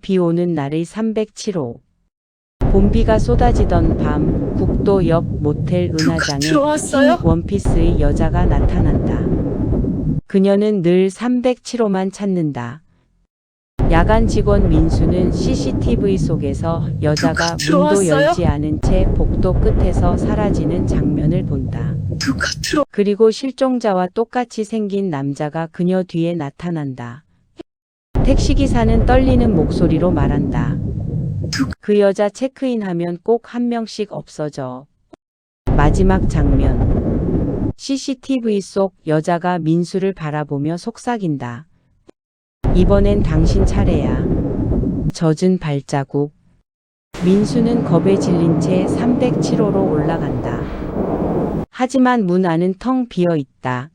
비 오는 날의 307호. 봄비가 쏟아지던 밤, 국도 옆 모텔 은하장에 들어왔어요? 흰 원피스의 여자가 나타난다. 그녀는 늘 307호만 찾는다. 야간 직원 민수는 CCTV 속에서 여자가 문도 들어왔어요? 열지 않은 채 복도 끝에서 사라지는 장면을 본다. 누가 들어? 그리고 실종자와 똑같이 생긴 남자가 그녀 뒤에 나타난다. 택시기사는 떨리는 목소리로 말한다. 그 여자 체크인하면 꼭 한 명씩 없어져. 마지막 장면. CCTV 속 여자가 민수를 바라보며 속삭인다. 이번엔 당신 차례야. 젖은 발자국. 민수는 겁에 질린 채 307호로 올라간다. 하지만 문 안은 텅 비어 있다.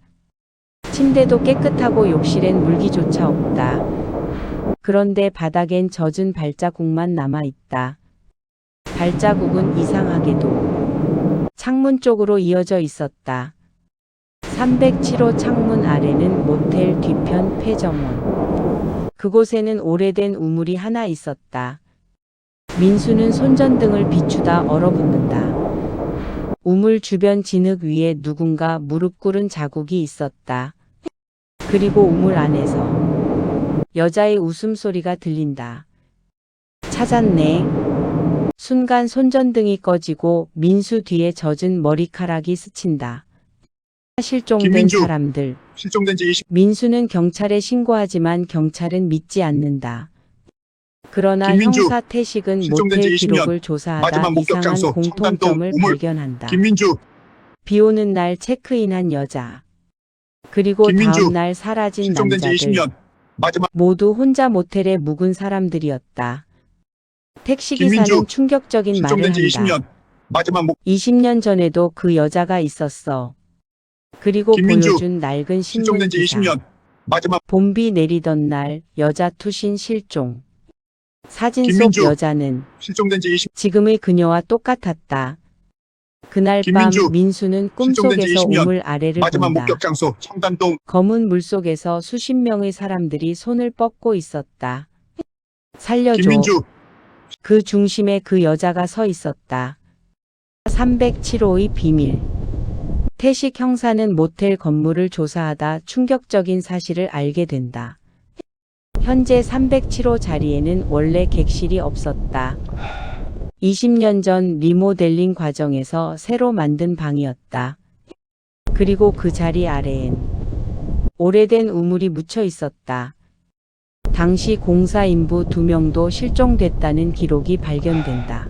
침대도 깨끗하고 욕실엔 물기조차 없다. 그런데 바닥엔 젖은 발자국만 남아있다. 발자국은 이상하게도 창문 쪽으로 이어져 있었다. 307호 창문 아래는 모텔 뒤편 폐정원. 그곳에는 오래된 우물이 하나 있었다. 민수는 손전등을 비추다 얼어붙는다. 우물 주변 진흙 위에 누군가 무릎 꿇은 자국이 있었다. 그리고 우물 안에서 여자의 웃음소리가 들린다. 찾았네. 순간 손전등이 꺼지고 민수 뒤에 젖은 머리카락이 스친다. 실종된 김민주. 사람들. 실종된 지 20. 민수는 경찰에 신고하지만 경찰은 믿지 않는다. 그러나 김민주. 형사 태식은 실종된 모텔 지 20년. 기록을 조사하다 마지막 목격 이상한 장소 공통점을 청담동 우물. 발견한다. 김민주. 비 오는 날 체크인한 여자. 그리고 김민주. 다음날 사라진 실종된 지 남자들. 20년. 마지막. 모두 혼자 모텔에 묵은 사람들이었다. 택시기사는 김민주. 충격적인 말을 실종된 지 한다. 20년. 마지막 목. 20년 전에도 그 여자가 있었어. 그리고 김민주. 보여준 낡은 실종된 지 신문기사. 20년. 마지막. 봄비 내리던 날 여자 투신 실종. 사진 김민주. 속 여자는 실종된 지 20. 지금의 그녀와 똑같았다. 그날 밤 김민주. 민수는 실종된 지 꿈속에서 20년. 우물 아래를 마지막 본다. 목격 장소 청담동. 검은 물속에서 수십 명의 사람들이 손을 뻗고 있었다. 살려줘. 김민주. 그 중심에 그 여자가 서 있었다. 307호의 비밀. 태식 형사는 모텔 건물을 조사하다 충격적인 사실을 알게 된다. 현재 307호 자리에는 원래 객실이 없었다. 20년 전 리모델링 과정에서 새로 만든 방이었다. 그리고 그 자리 아래엔 오래된 우물이 묻혀 있었다. 당시 공사 인부 2명도 실종됐다는 기록이 발견된다.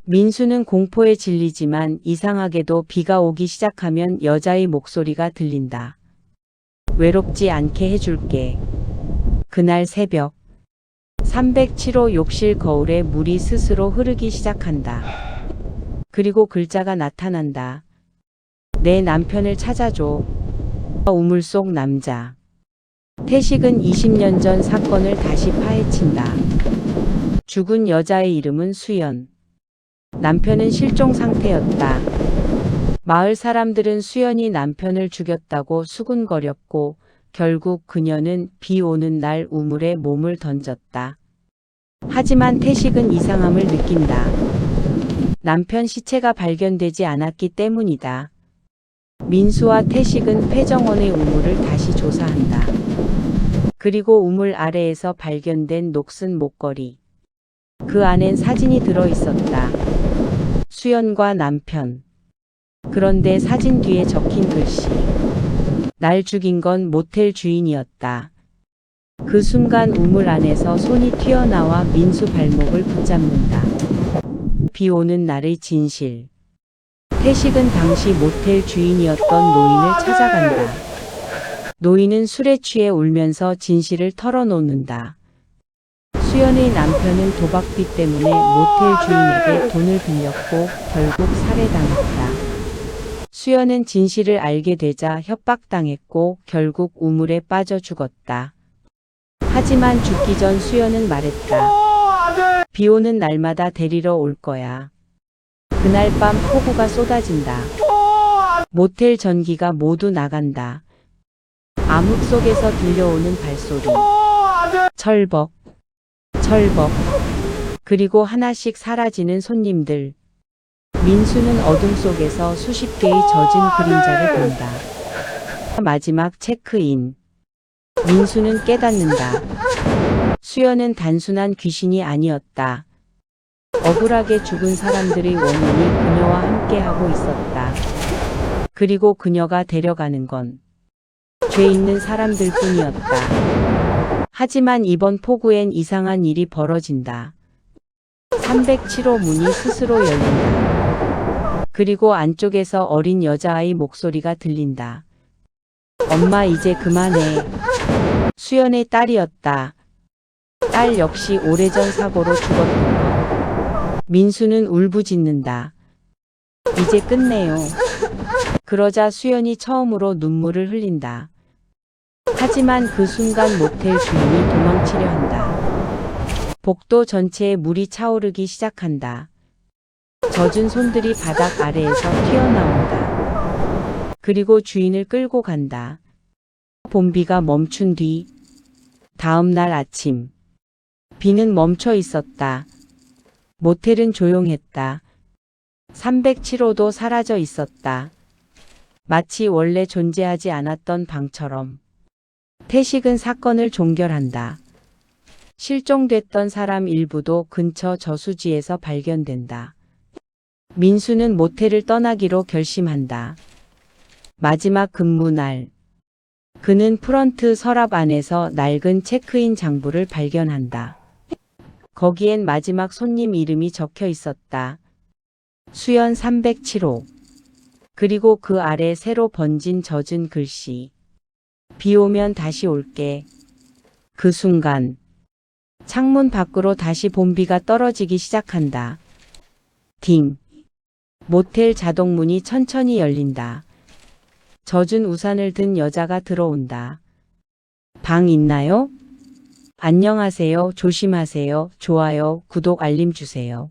민수는 공포에 질리지만 이상하게도 비가 오기 시작하면 여자의 목소리가 들린다. 외롭지 않게 해줄게. 그날 새벽 307호 욕실 거울에 물이 스스로 흐르기 시작한다. 그리고 글자가 나타난다. 내 남편을 찾아줘. 우물 속 남자. 태식은 20년 전 사건을 다시 파헤친다. 죽은 여자의 이름은 수연. 남편은 실종 상태였다. 마을 사람들은 수연이 남편을 죽였다고 수군거렸고 결국 그녀는 비 오는 날 우물에 몸을 던졌다. 하지만 태식은 이상함을 느낀다. 남편 시체가 발견되지 않았기 때문이다. 민수와 태식은 폐정원의 우물을 다시 조사한다. 그리고 우물 아래에서 발견된 녹슨 목걸이. 그 안엔 사진이 들어 있었다. 수연과 남편. 그런데 사진 뒤에 적힌 글씨. 날 죽인 건 모텔 주인이었다. 그 순간 우물 안에서 손이 튀어나와 민수 발목을 붙잡는다. 비 오는 날의 진실. 태식은 당시 모텔 주인이었던 노인을 찾아간다. 노인은 술에 취해 울면서 진실을 털어놓는다. 수연의 남편은 도박비 때문에 모텔 주인에게 돈을 빌렸고 결국 살해당했다. 수연은 진실을 알게 되자 협박당했고 결국 우물에 빠져 죽었다. 하지만 죽기 전 수연은 말했다. 비 오는 날마다 데리러 올 거야. 그날 밤 폭우가 쏟아진다. 모텔 전기가 모두 나간다. 암흑 속에서 들려오는 발소리. 철벅. 철벅. 그리고 하나씩 사라지는 손님들. 민수는 어둠 속에서 수십 개의 젖은 그림자를 본다. 마지막 체크인. 민수는 깨닫는다. 수연은 단순한 귀신이 아니었다. 억울하게 죽은 사람들의 원인이 그녀와 함께하고 있었다. 그리고 그녀가 데려가는 건 죄 있는 사람들 뿐이었다. 하지만 이번 폭우엔 이상한 일이 벌어진다. 307호 문이 스스로 열린다. 그리고 안쪽에서 어린 여자아이 목소리가 들린다. 엄마 이제 그만해. 수연의 딸이었다. 딸 역시 오래전 사고로 죽었던 것. 민수는 울부짖는다. 이제 끝내요. 그러자 수연이 처음으로 눈물을 흘린다. 하지만 그 순간 모텔 주인이 도망치려 한다. 복도 전체에 물이 차오르기 시작한다. 젖은 손들이 바닥 아래에서 튀어나온다. 그리고 주인을 끌고 간다. 봄비가 멈춘 뒤 다음 날 아침. 비는 멈춰 있었다. 모텔은 조용했다. 307호도 사라져 있었다. 마치 원래 존재하지 않았던 방처럼. 태식은 사건을 종결한다. 실종됐던 사람 일부도 근처 저수지에서 발견된다. 민수는 모텔을 떠나기로 결심한다. 마지막 근무 날. 그는 프런트 서랍 안에서 낡은 체크인 장부를 발견한다. 거기엔 마지막 손님 이름이 적혀 있었다. 수연 307호. 그리고 그 아래 새로 번진 젖은 글씨. 비 오면 다시 올게. 그 순간 창문 밖으로 다시 봄비가 떨어지기 시작한다. 딩. 모텔 자동문이 천천히 열린다. 젖은 우산을 든 여자가 들어온다. 방 있나요? 안녕하세요. 조심하세요. 좋아요, 구독, 알림 주세요.